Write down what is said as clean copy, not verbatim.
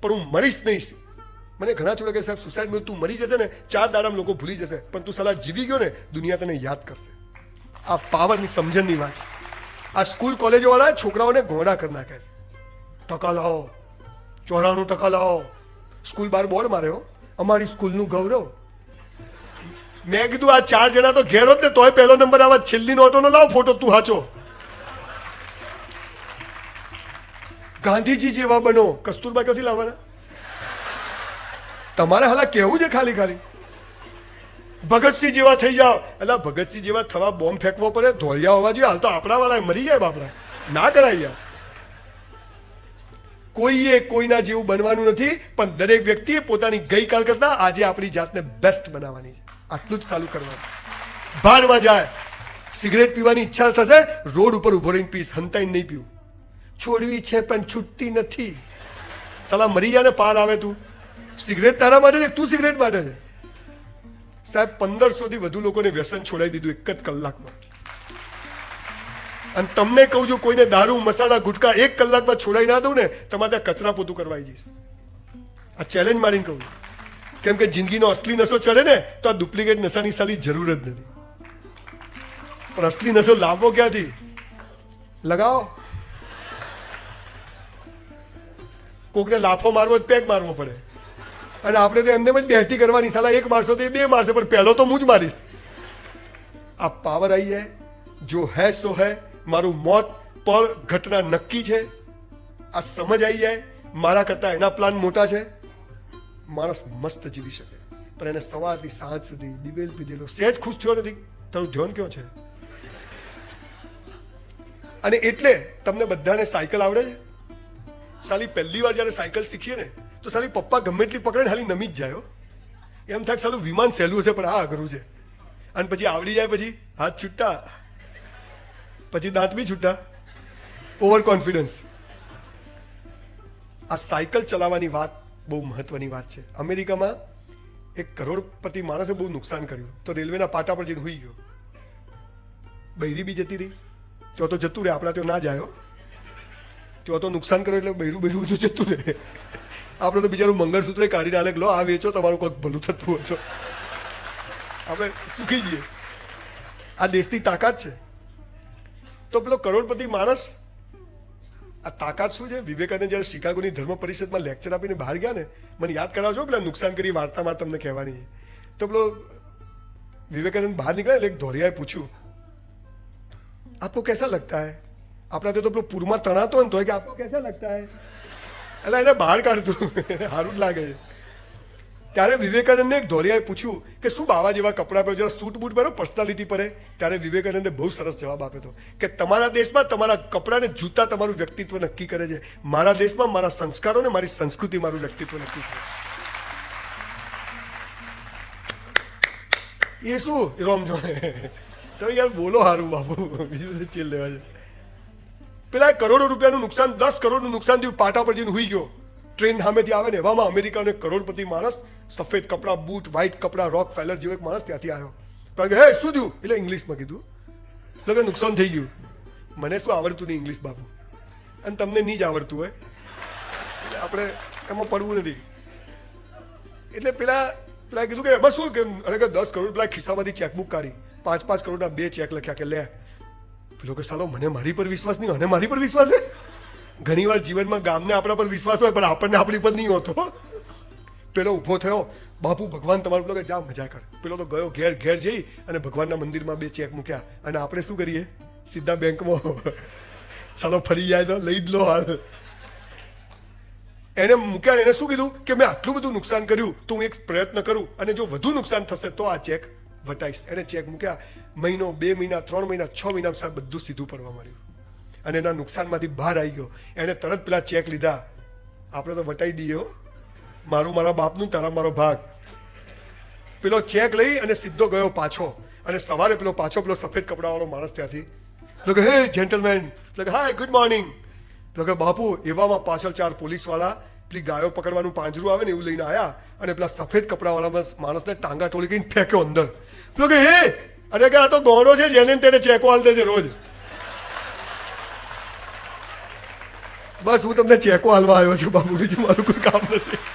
પણ હું મરીશ નહીં. મને ઘણા છોડે કે સાહેબ સુસાઇડ તું મરી જશે ને 4 દાડામાં લોકો ભૂલી જશે, પણ તું સલાહ જીવી ગયો ને દુનિયા તને યાદ કરશે. આ પાવરની સમજણની વાત છે. આ સ્કૂલ કોલેજો વાળા છોકરાઓને ઘોડા કરી નાખે. ટકા લાવો, 94% લાવો. સ્કૂલ બાર બોર્ડ માર્યો, અમારી સ્કૂલનું ગૌરવ. મેં કીધું આ 4 જણા તો ઘેર હોત ને તોય પહેલો નંબર આવા છેલ્લી નોટોનો લાવો ફોટો તું હાચો. ગાંધીજી જેવા બનો. કસ્તુરબા ક્યાંથી લાવવાના? તમારે હાલા કેવું છે ખાલી ખાલી ભગતસિંહ જેવા થઈ જાઓ. એટલે ભગતસિંહ જેવા થવા બોમ્બ ફેંકવો પડે, ધોળિયા હોવા જોઈએ. હાલ તો આપણા વાળા મરી જાય બાપડા, ના કરાય યાર. કોઈએ કોઈના જેવું બનવાનું નથી, પણ દરેક વ્યક્તિએ પોતાની ગઈકાલ કરતા આજે આપણી જાતને બેસ્ટ બનાવવાની છે. આટલું જ ચાલુ કરવાનું. ભારમાં જાય, સિગરેટ પીવાની ઈચ્છા થશે, રોડ ઉપર ઉભો રહીને પીસ, હંતાઈને નહીં પીવું. છોડવી છે પણ છૂટતી નથી. સલા મરી જાય ને પાર આવે. તું સિગરેટ તારા માટે છે, તું સિગરેટ માટે છે. સાહેબ 1500 થી વધુ લોકોને વ્યસન છોડાવી દીધું એક જ કલાકમાં. અને તમને કહું છું, કોઈને દારૂ મસાલા ગુટકા 1 કલાકમાં છોડાવી ના દઉં ને તમારે ત્યાં કચરા પોતું કરવા આવી જઈશ. આ ચેલેન્જ મારીને કહું છું. કેમ કે જિંદગીનો અસલી નશો ચડે ને તો આ ડુપ્લિકેટ નશાની સાલી જરૂર જ નથી. પણ અસલી નશો લાવવો ક્યાંથી? લગાવો. કોકને લાફો મારવો જ પેક મારવો પડે. અને આપણે તો એમને જ બેહતી કરવાની. સાલા 1 મારશો તો 2 મારશે, પણ પહેલો તો હું જ મારીશ. આ પાવર આવી જાય. જો હૈ સો હૈ. મારું મોત પર ઘટના નક્કી છે. આ સમજ આવી જાય મારા કરતા એના પ્લાન મોટા છે. માણસ મસ્ત જીવી શકે, પણ એને સવારથી સાંજ સુધી દિવેલ પીધેલો સહેજ ખુશ થયો નથી. તારું ધ્યાન ક્યાં છે? અને એટલે તમને બધાને સાયકલ આવડે છે. સાલી પહેલી વાર જયારે સાયકલ શીખીએ ને તો સાલી પપ્પા ગમે એટલી પકડે ને ખાલી નમી જ જાય. એમ થાય સાલું વિમાન સહેલું હશે પણ આ અઘરું છે. અને પછી આવડી જાય પછી હાથ છૂટા, પછી દાંત બી છૂટા. Over confidence. આ સાયકલ ચલાવવાની વાત બહુ મહત્વની વાત છે. અમેરિકામાં એક કરોડપતિ માણસે બહુ નુકસાન કર્યું તો રેલવેના પાટા પર જઈને હુઈ ગયો. બૈરી બી જતી રહી. તો જતું રહે, આપણા તો ના જાય. તો નુકસાન કર્યું એટલે બૈરું બધું જતું રહે. આપણે તો બિચારું મંગળસૂત્ર કાઢીને આલે, લો આ વેચો, તમારું કોઈક ભલું થતું હોય તો આપણે સુખી જઈએ. આ દેશની તાકાત છે. તો પેલો કરોડપતિ માણસ, આ તાકાત શું છે? વિવેકાનંદ જયારે શિકાગોની ધર્મ પરિષદમાં લેક્ચર આપીને બહાર ગયા ને, મને યાદ કરાવજો પેલા નુકસાન કરી વાર્તામાં તમને કહેવાની. તો પેલો વિવેકાનંદ બહાર નીકળ્યા એટલે એક ધોળિયાએ પૂછ્યું, આપકો કેસા લગતા હૈ? આપણા તો પેલો પૂરમાં તણાતો હોય ને તો કે આપકો કેસા લગતા હૈ? એટલે એને બહાર કાઢતું, સારું જ લાગે છે. ત્યારે વિવેકાનંદને એક ધોળિયાએ પૂછ્યું કે શું બાવા જેવા કપડાં પહેરો, જરા સૂટ બૂટ પહેરો, પર્સનાલિટી પડે. ત્યારે વિવેકાનંદે બહુ સરસ જવાબ આપ્યો હતો કે તમારા દેશમાં તમારા કપડાં ને જૂતા તમારું વ્યક્તિત્વ નક્કી કરે છે. મારા દેશમાં મારા સંસ્કારો ને મારી સંસ્કૃતિ મારું વ્યક્તિત્વ નક્કી કરે. એ શું રોમજો તમે યાર બોલો હારું બાપુ, બીજું ચીલ લેવા છે. પેલા કરોડો રૂપિયાનું નુકસાન, 10 કરોડનું નુકસાન થયું, પાટા પર જઈને હુઈ ગયો. ટ્રેન સામેથી આવે ને એવામાં અમેરિકાનો એક કરોડપતિ માણસ, સફેદ કપડા, બૂટ, વ્હાઈટ કપડા, રોક ફેલર જેવો એક માણસ ત્યાંથી આવ્યો. પણ હે શું થયું? એટલે ઇંગ્લિશમાં કીધું. એટલે નુકસાન થઈ ગયું. મને શું આવડતું નહીં ઇંગ્લિશ બાપુ, અને તમને નહીં જ આવડતું હોય એટલે આપણે એમાં પડવું નથી. એટલે પેલા કીધું કે એમાં શું કે અરે કે 10 કરોડ, પેલા ખિસ્સામાંથી ચેકબુક કાઢી, 5-5 કરોડના 2 ચેક લખ્યા કે લે. પેલો કે સાલો મને મારી પર વિશ્વાસ નહીં, અને મારી પર વિશ્વાસ છે. ઘણી વાર જીવનમાં ગામને આપણા પર વિશ્વાસ હોય પણ આપણને આપણી પર નહીં હોતો. પેલો ઊભો થયો, બાપુ ભગવાન તમારું. પેલો કે જા મજા કર. પેલો તો ગયો ઘેર જઈ અને ભગવાનના મંદિરમાં 2 ચેક મૂક્યા. અને આપણે શું કરીએ? સીધા બેંકમાં. સાલો ફરી જાય તો લઈ જ લો હાલ. એને મૂક્યા. એને શું કીધું કે મેં આટલું બધું નુકસાન કર્યું તો હું એક પ્રયત્ન કરું, અને જો વધુ નુકસાન થશે તો આ ચેક વટાઈશ. એને ચેક મૂક્યા. મહિનો, 2 મહિના, 3 મહિના, 6 મહિના સાહેબ બધું સીધું પડવા માંડ્યું અને એના નુકસાનમાંથી બહાર આવી ગયો. એને તરત પેલા ચેક લીધા. આપણે તો વટાઈ દઈએ, મારા બાપનું, તારા મારો ભાગ. પેલો ચેક લઈ અને સીધો ગયો પાછો. અને સવારે પેલો સફેદ કપડાવાળો માણસ ત્યાંથી કે હે જેન્ટલમેન, હાય ગુડ મોર્નિંગ. કે બાપુ એવામાં પાછળ 4 પોલીસવાળા પેલી ગાયો પકડવાનું પાંજરું આવે ને એવું લઈને આવ્યા અને પેલા સફેદ કપડાવાળા માણસને ટાંગા ટોળી કરીને ફેંક્યો અંદર. પેલો કે હે, અરે કે આ તો ગોળો છે, જેને તેને ચેકો હાલ દે છે રોજ. બસ હું તમને ચેકો હાલવા આવ્યો છું બાબુ, બીજું મારું કોઈ કામ નથી.